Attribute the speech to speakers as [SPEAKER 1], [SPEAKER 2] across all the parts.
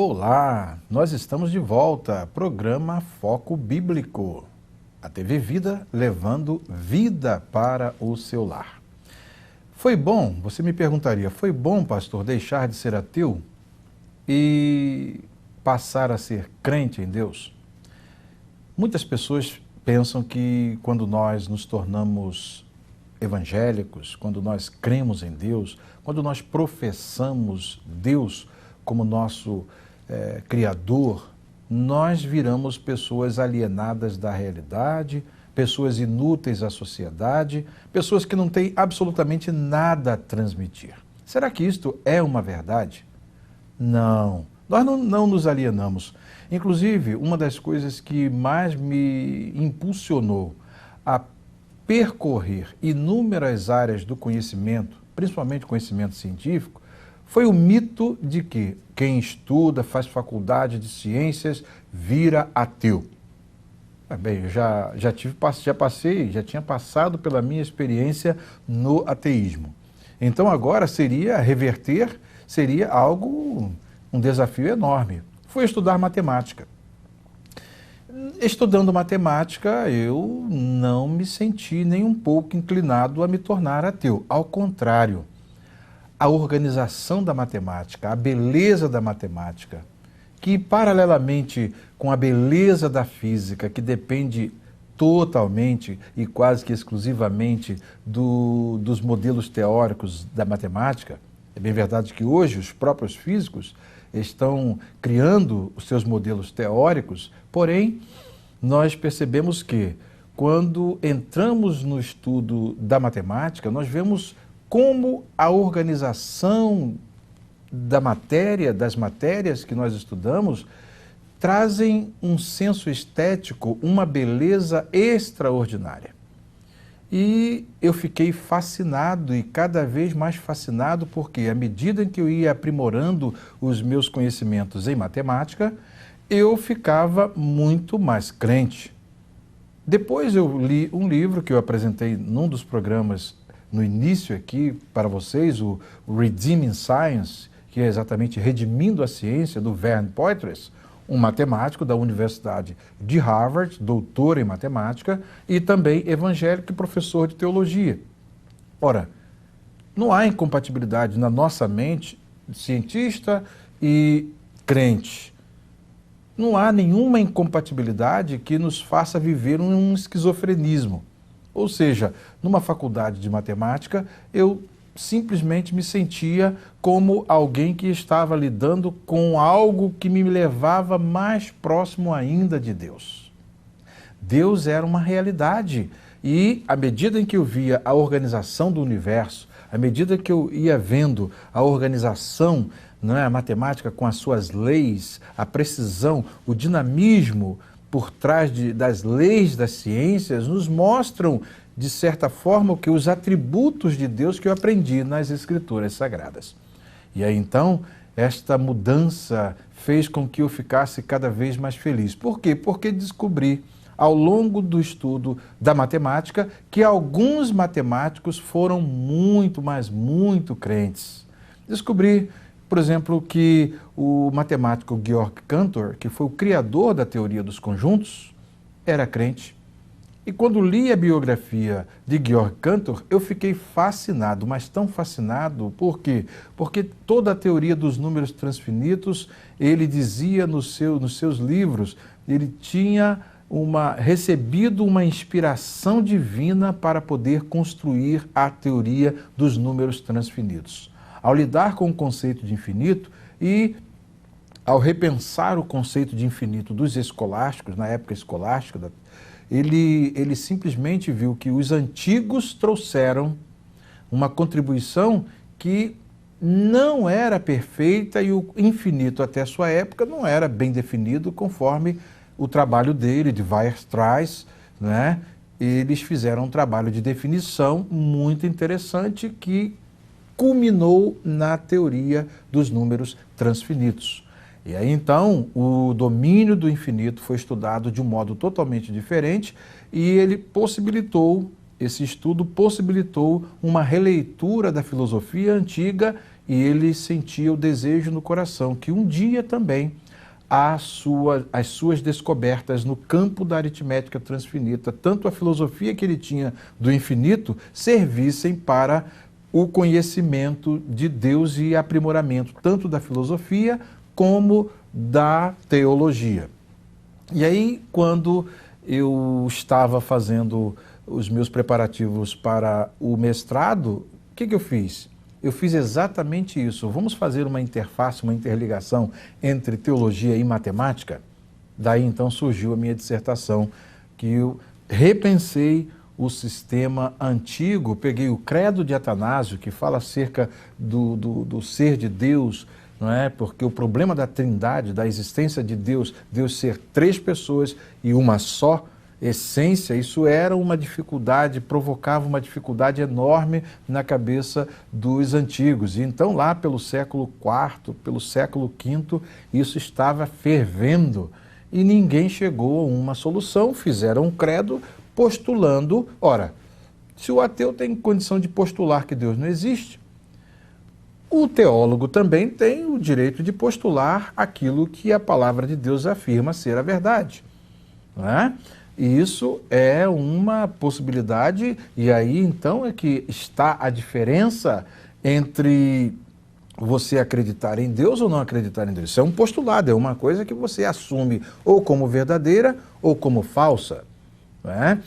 [SPEAKER 1] Olá, nós estamos de volta, programa Foco Bíblico, a TV Vida levando vida para o seu lar. Foi bom, você me perguntaria, foi bom, pastor, deixar de ser ateu e passar a ser crente em Deus? Muitas pessoas pensam que quando nós nos tornamos evangélicos, quando nós cremos em Deus, quando nós professamos Deus como nosso Criador, nós viramos pessoas alienadas da realidade, pessoas inúteis à sociedade, pessoas que não têm absolutamente nada a transmitir. Será que isto é uma verdade? Não, nós não nos alienamos. Inclusive, uma das coisas que mais me impulsionou a percorrer inúmeras áreas do conhecimento, principalmente conhecimento científico, foi o mito de que quem estuda, faz faculdade de ciências, vira ateu. Bem, eu já tinha passado pela minha experiência no ateísmo. Então agora reverter seria um desafio enorme. Fui estudar matemática. Estudando matemática, eu não me senti nem um pouco inclinado a me tornar ateu. Ao contrário, a organização da matemática, a beleza da matemática, que paralelamente com a beleza da física, que depende totalmente e quase que exclusivamente dos modelos teóricos da matemática, é bem verdade que hoje os próprios físicos estão criando os seus modelos teóricos, porém, nós percebemos que quando entramos no estudo da matemática, nós vemos como a organização das matérias que nós estudamos, trazem um senso estético, uma beleza extraordinária. E eu fiquei fascinado e cada vez mais fascinado porque, à medida que eu ia aprimorando os meus conhecimentos em matemática, eu ficava muito mais crente. Depois eu li um livro que eu apresentei num dos programas no início aqui para vocês, o Redeeming Science, que é exatamente Redimindo a Ciência, do Vern Poitras, um matemático da Universidade de Harvard, doutor em matemática, e também evangélico e professor de teologia. Ora, não há incompatibilidade na nossa mente, cientista e crente. Não há nenhuma incompatibilidade que nos faça viver um esquizofrenismo. Ou seja, numa faculdade de matemática, eu simplesmente me sentia como alguém que estava lidando com algo que me levava mais próximo ainda de Deus. Deus era uma realidade e, à medida em que eu via a organização do universo, à medida que eu ia vendo a organização, a matemática com as suas leis, a precisão, o dinamismo por trás das leis das ciências, nos mostram, de certa forma, os atributos de Deus que eu aprendi nas Escrituras Sagradas. E aí, então, esta mudança fez com que eu ficasse cada vez mais feliz. Por quê? Porque descobri, ao longo do estudo da matemática, que alguns matemáticos foram muito, mas muito crentes. Descobri, por exemplo, que o matemático Georg Cantor, que foi o criador da teoria dos conjuntos, era crente. E quando li a biografia de Georg Cantor, eu fiquei fascinado, mas tão fascinado, por quê? Porque toda a teoria dos números transfinitos, ele dizia nos seus livros, ele tinha recebido uma inspiração divina para poder construir a teoria dos números transfinitos. Ao lidar com o conceito de infinito e ao repensar o conceito de infinito dos escolásticos, na época escolástica, ele simplesmente viu que os antigos trouxeram uma contribuição que não era perfeita e o infinito até a sua época não era bem definido conforme o trabalho dele, de Weierstrass, né? Eles fizeram um trabalho de definição muito interessante que culminou na teoria dos números transfinitos. E aí, então, o domínio do infinito foi estudado de um modo totalmente diferente e esse estudo possibilitou uma releitura da filosofia antiga e ele sentia o desejo no coração que um dia também as suas descobertas no campo da aritmética transfinita, tanto a filosofia que ele tinha do infinito, servissem para o conhecimento de Deus e aprimoramento, tanto da filosofia como da teologia. E aí, quando eu estava fazendo os meus preparativos para o mestrado, o que eu fiz? Eu fiz exatamente isso. Vamos fazer uma interface, uma interligação entre teologia e matemática? Daí então surgiu a minha dissertação, que eu repensei o sistema antigo, peguei o credo de Atanásio, que fala acerca do ser de Deus, não é? Porque o problema da trindade, da existência de Deus, Deus ser três pessoas e uma só essência, isso era uma dificuldade, provocava uma dificuldade enorme na cabeça dos antigos. E então lá pelo século IV, pelo século V, isso estava fervendo e ninguém chegou a uma solução. Fizeram um credo postulando, ora, se o ateu tem condição de postular que Deus não existe, o teólogo também tem o direito de postular aquilo que a palavra de Deus afirma ser a verdade, não é? E isso é uma possibilidade, e aí então é que está a diferença entre você acreditar em Deus ou não acreditar em Deus. Isso é um postulado, é uma coisa que você assume ou como verdadeira ou como falsa, não é?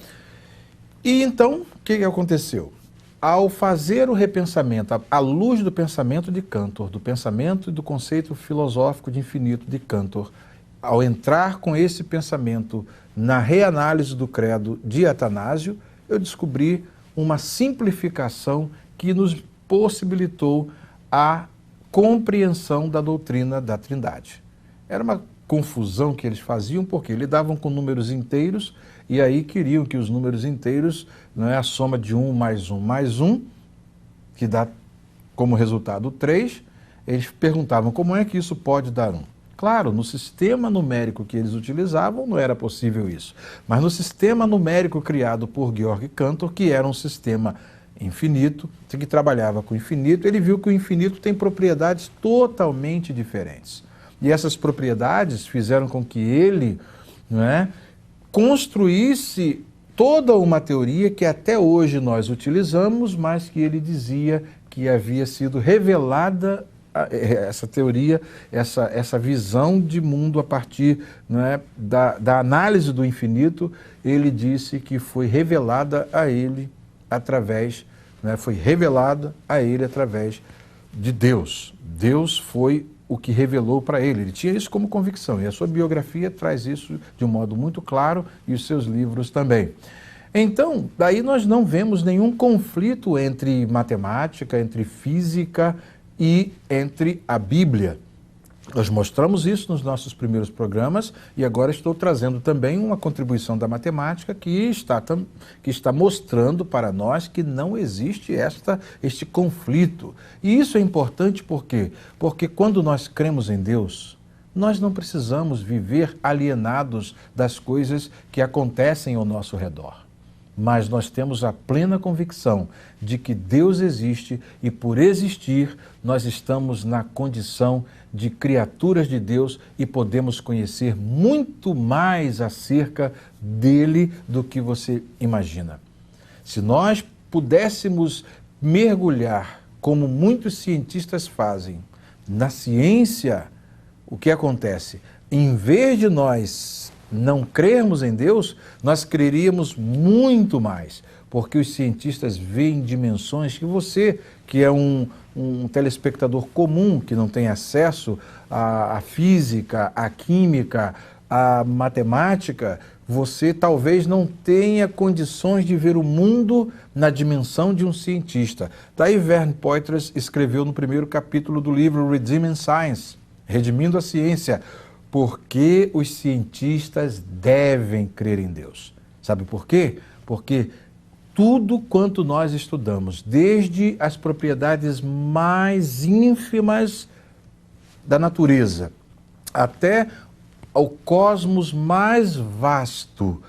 [SPEAKER 1] E então, o que aconteceu? Ao fazer o repensamento, à luz do pensamento de Cantor, do pensamento e do conceito filosófico de infinito de Cantor, ao entrar com esse pensamento na reanálise do credo de Atanásio, eu descobri uma simplificação que nos possibilitou a compreensão da doutrina da Trindade. Era uma confusão que eles faziam, porque lidavam com números inteiros e aí queriam que os números inteiros, não é, a soma de 1 mais 1 mais 1, que dá como resultado 3, eles perguntavam como é que isso pode dar 1. Claro, no sistema numérico que eles utilizavam não era possível isso, mas no sistema numérico criado por Georg Cantor, que era um sistema infinito, que trabalhava com o infinito, ele viu que o infinito tem propriedades totalmente diferentes. E essas propriedades fizeram com que ele, não é, construísse toda uma teoria que até hoje nós utilizamos, mas que ele dizia que havia sido revelada, essa teoria, essa visão de mundo a partir, não é, da análise do infinito. Ele disse que foi revelada a ele através, não é, foi revelada a ele através de Deus. Deus foi o que revelou para ele. Ele tinha isso como convicção e a sua biografia traz isso de um modo muito claro e os seus livros também. Então, daí nós não vemos nenhum conflito entre matemática, entre física e entre a Bíblia. Nós mostramos isso nos nossos primeiros programas e agora estou trazendo também uma contribuição da matemática que está mostrando para nós que não existe este conflito. E isso é importante por quê? Porque quando nós cremos em Deus, nós não precisamos viver alienados das coisas que acontecem ao nosso redor. Mas nós temos a plena convicção de que Deus existe e, por existir, nós estamos na condição de criaturas de Deus e podemos conhecer muito mais acerca dele do que você imagina. Se nós pudéssemos mergulhar, como muitos cientistas fazem, na ciência, o que acontece? Em vez de nós não crermos em Deus, nós creríamos muito mais, porque os cientistas veem dimensões que você, que é um telespectador comum, que não tem acesso à física, à química, à matemática, você talvez não tenha condições de ver o mundo na dimensão de um cientista. Daí Vern Poitras escreveu no primeiro capítulo do livro Redeeming Science, Redimindo a Ciência, porque os cientistas devem crer em Deus. Sabe por quê? Porque tudo quanto nós estudamos, desde as propriedades mais ínfimas da natureza até ao cosmos mais vasto,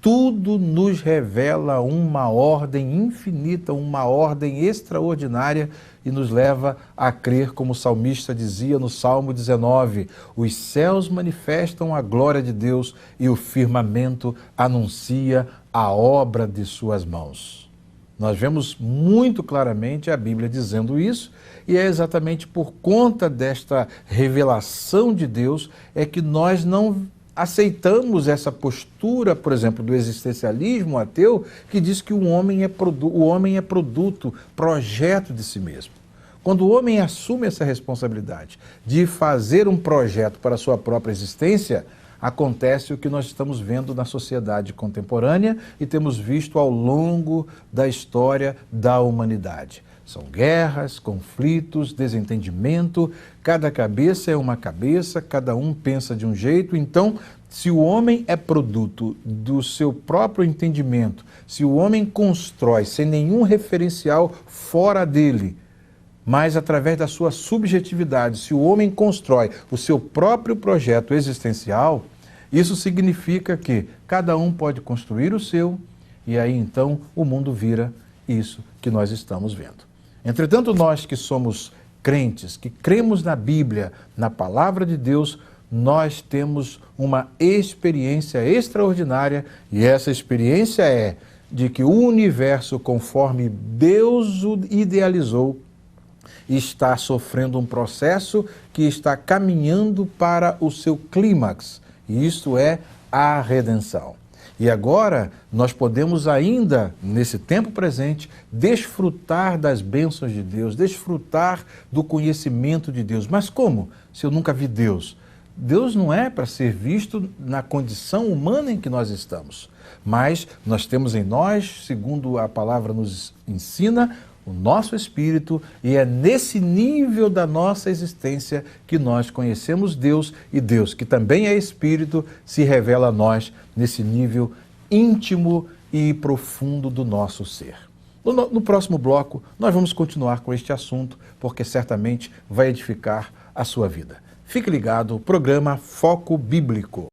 [SPEAKER 1] tudo nos revela uma ordem infinita, uma ordem extraordinária e nos leva a crer, como o salmista dizia no Salmo 19, os céus manifestam a glória de Deus e o firmamento anuncia a obra de suas mãos. Nós vemos muito claramente a Bíblia dizendo isso, e é exatamente por conta desta revelação de Deus é que nós não aceitamos essa postura, por exemplo, do existencialismo ateu, que diz que o homem é produto, projeto de si mesmo. Quando o homem assume essa responsabilidade de fazer um projeto para a sua própria existência, acontece o que nós estamos vendo na sociedade contemporânea e temos visto ao longo da história da humanidade. São guerras, conflitos, desentendimento, cada cabeça é uma cabeça, cada um pensa de um jeito. Então, se o homem é produto do seu próprio entendimento, se o homem constrói sem nenhum referencial fora dele, mas através da sua subjetividade, se o homem constrói o seu próprio projeto existencial, isso significa que cada um pode construir o seu, e aí então o mundo vira isso que nós estamos vendo. Entretanto, nós que somos crentes, que cremos na Bíblia, na Palavra de Deus, nós temos uma experiência extraordinária, e essa experiência é de que o universo, conforme Deus o idealizou, está sofrendo um processo que está caminhando para o seu clímax, e isto é a redenção. E agora nós podemos ainda, nesse tempo presente, desfrutar das bênçãos de Deus, desfrutar do conhecimento de Deus. Mas como? Se eu nunca vi Deus? Deus não é para ser visto na condição humana em que nós estamos, mas nós temos em nós, segundo a palavra nos ensina, o nosso espírito, e é nesse nível da nossa existência que nós conhecemos Deus, e Deus, que também é espírito, se revela a nós nesse nível íntimo e profundo do nosso ser. No próximo bloco, nós vamos continuar com este assunto, porque certamente vai edificar a sua vida. Fique ligado, programa Foco Bíblico.